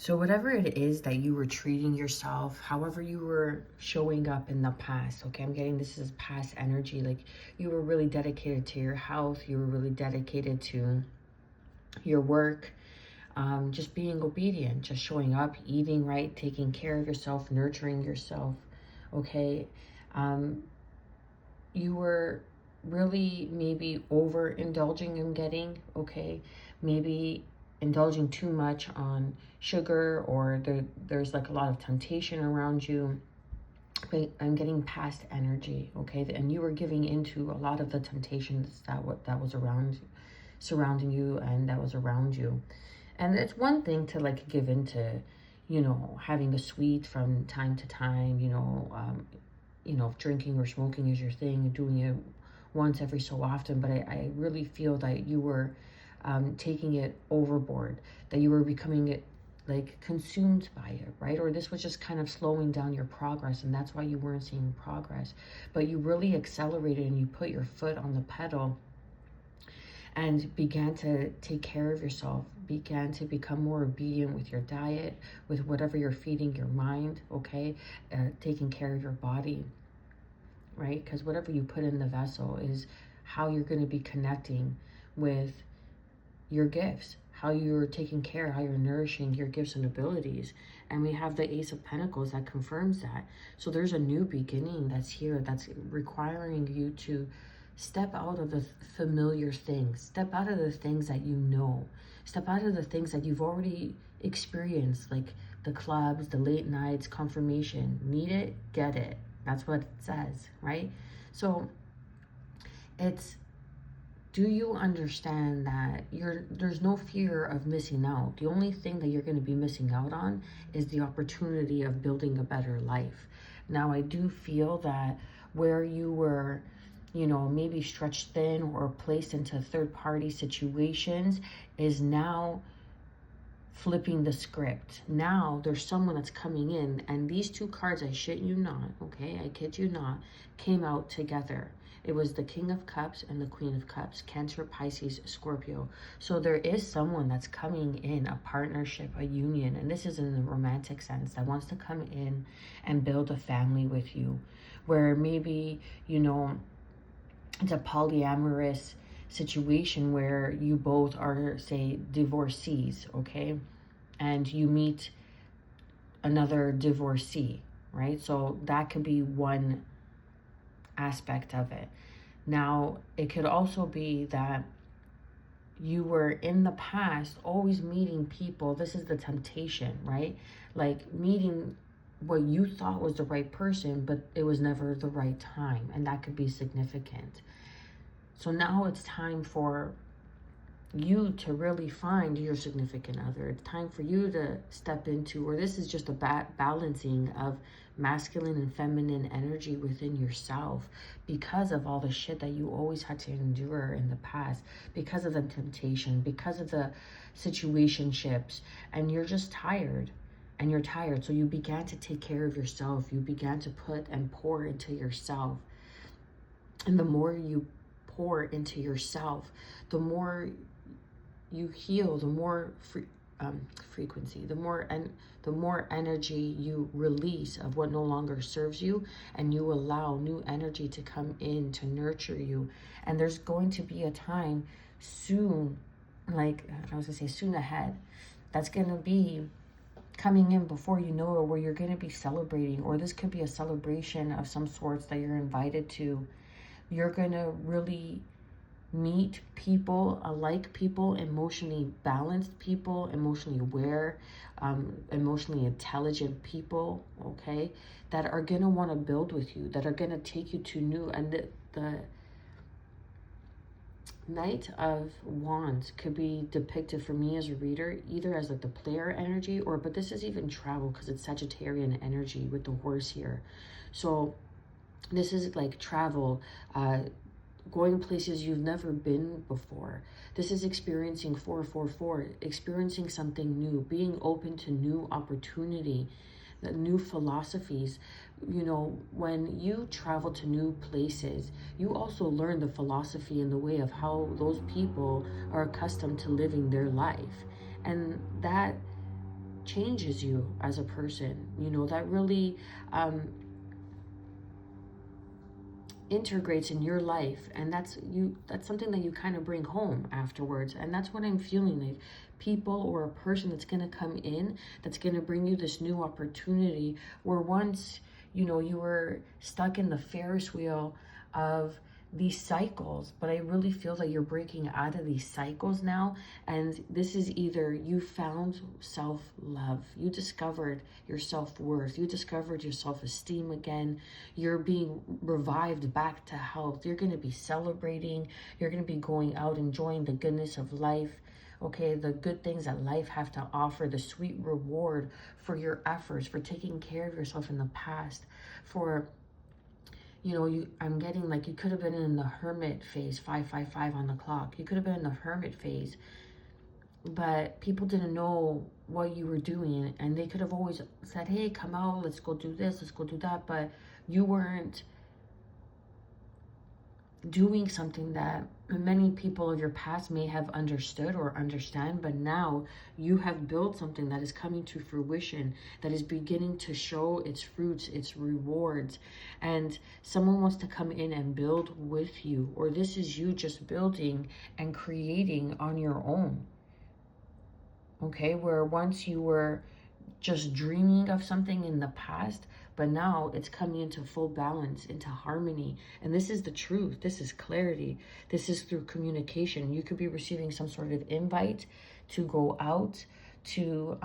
So whatever it is that you were treating yourself, however you were showing up in the past, okay, I'm getting this is past energy. Like you were really dedicated to your health. You were really dedicated to your work, just being obedient, just showing up, eating right, taking care of yourself, nurturing yourself, okay? You were really maybe overindulging in getting, okay? Maybe indulging too much on sugar, or there's like a lot of temptation around you. But I'm getting past energy, okay? And you were giving into a lot of the temptations that was around, surrounding you, and that was around you. And it's one thing to like give into, having a sweet from time to time, if drinking or smoking is your thing, and doing it once every so often. But I really feel that you were taking it overboard, that you were becoming it like consumed by it, right? Or this was just kind of slowing down your progress, and that's why you weren't seeing progress. But you really accelerated and you put your foot on the pedal and began to take care of yourself, began to become more obedient with your diet, with whatever you're feeding your mind, okay? Taking care of your body, right? Because whatever you put in the vessel is how you're going to be connecting with your gifts, how you're taking care, how you're nourishing your gifts and abilities. And we have the Ace of Pentacles that confirms that. So there's a new beginning that's here, that's requiring you to step out of the familiar things, step out of the things that you know, step out of the things that you've already experienced, like the clubs, the late nights, confirmation. Need it, get it. That's what it says, right? So it's, do you understand that there's no fear of missing out? The only thing that you're going to be missing out on is the opportunity of building a better life. Now, I do feel that where you were, maybe stretched thin or placed into third-party situations is now flipping the script. Now there's someone that's coming in, and these two cards, I shit you not, okay, I kid you not, came out together. It was the King of Cups and the Queen of Cups, Cancer, Pisces, Scorpio. So there is someone that's coming in, a partnership, a union, and this is in the romantic sense, that wants to come in and build a family with you, where maybe, it's a polyamorous situation where you both are, say, divorcees, okay? And you meet another divorcee, right? So that could be one aspect of it. Now, it could also be that you were in the past always meeting people. This is the temptation, right? Like meeting what you thought was the right person, but it was never the right time, and that could be significant. So now it's time for you to really find your significant other. It's time for you to step into, or this is just a balancing of masculine and feminine energy within yourself, because of all the shit that you always had to endure in the past, because of the temptation, because of the situationships, and you're just tired. And you're tired, so you began to take care of yourself. You began to put and pour into yourself. And the more you pour into yourself, the more you heal, the more frequency, the more energy you release of what no longer serves you, and you allow new energy to come in to nurture you. And there's going to be a time soon, like I was gonna say soon ahead, that's gonna be coming in before you know it, where you're gonna be celebrating, or this could be a celebration of some sorts that you're invited to. You're gonna really meet people, people, emotionally balanced people, emotionally aware, emotionally intelligent people, okay, that are gonna want to build with you, that are gonna take you to new. And the Knight of Wands could be depicted for me as a reader either as like the player energy, but this is even travel, because it's Sagittarian energy with the horse here. So this is like travel, going places you've never been before. This is experiencing 444, experiencing something new, being open to new opportunity, new philosophies. When you travel to new places, you also learn the philosophy and the way of how those people are accustomed to living their life. And that changes you as a person, you know, that really integrates in your life, and that's something that you kind of bring home afterwards. And that's what I'm feeling, like people or a person that's going to come in, that's going to bring you this new opportunity where once, you know, you were stuck in the Ferris wheel of these cycles, but I really feel that you're breaking out of these cycles now. And this is either you found self-love, you discovered your self-worth, you discovered your self-esteem again, you're being revived back to health, you're going to be celebrating, you're going to be going out enjoying the goodness of life, okay, the good things that life have to offer, the sweet reward for your efforts, for taking care of yourself in the past, for, you know, I'm getting like you could have been in the hermit phase, 555 on the clock. You could have been in the hermit phase, but people didn't know what you were doing, and they could have always said, hey, come out, let's go do this, let's go do that, but you weren't doing something that many people of your past may have understood or understand, but now you have built something that is coming to fruition, that is beginning to show its fruits, its rewards, and someone wants to come in and build with you, or this is you just building and creating on your own, okay, where once you were just dreaming of something in the past, but now it's coming into full balance, into harmony. And this is the truth. This is clarity. This is through communication. You could be receiving some sort of invite to go out to,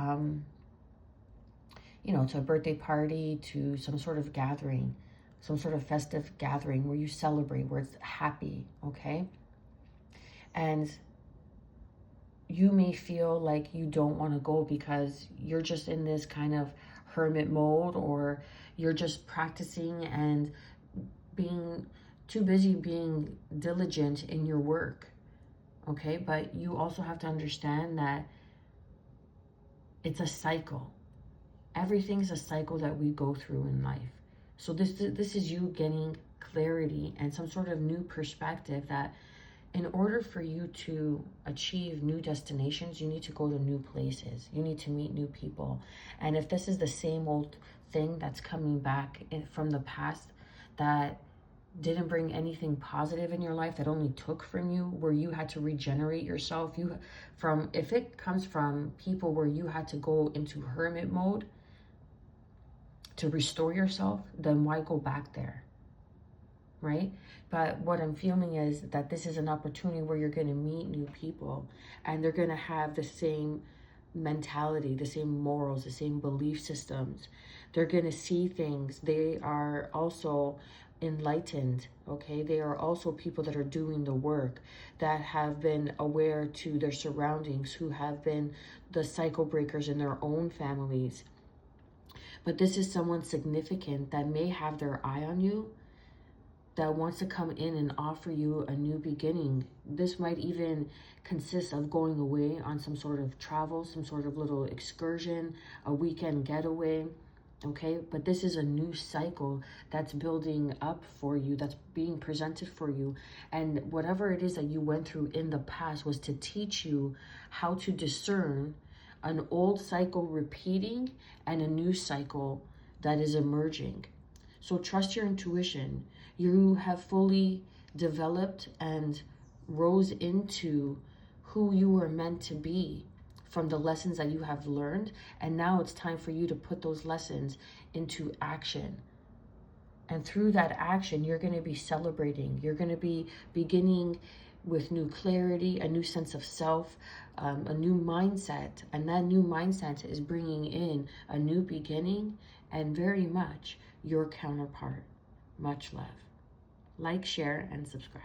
you know, to a birthday party, to some sort of gathering, some sort of festive gathering where you celebrate, where it's happy, okay? And you may feel like you don't want to go because you're just in this kind of hermit mode, or you're just practicing and being too busy being diligent in your work, okay? But you also have to understand that it's a cycle. Everything's a cycle that we go through in life. So this is you getting clarity and some sort of new perspective that in order for you to achieve new destinations, you need to go to new places. You need to meet new people. And if this is the same old thing that's coming back from the past that didn't bring anything positive in your life, that only took from you, where you had to regenerate yourself, if it comes from people where you had to go into hermit mode to restore yourself, then why go back there? Right? But what I'm feeling is that this is an opportunity where you're going to meet new people, and they're going to have the same mentality, the same morals, the same belief systems. They're going to see things. They are also enlightened, okay? They are also people that are doing the work, that have been aware to their surroundings, who have been the cycle breakers in their own families. But this is someone significant that may have their eye on you, that wants to come in and offer you a new beginning. This might even consist of going away on some sort of travel, some sort of little excursion, a weekend getaway, okay? But this is a new cycle that's building up for you, that's being presented for you. And whatever it is that you went through in the past was to teach you how to discern an old cycle repeating and a new cycle that is emerging. So trust your intuition. You have fully developed and rose into who you were meant to be from the lessons that you have learned. And now it's time for you to put those lessons into action. And through that action, you're going to be celebrating. You're going to be beginning with new clarity, a new sense of self, a new mindset. And that new mindset is bringing in a new beginning and very much your counterpart. Much love. Like, share, and subscribe.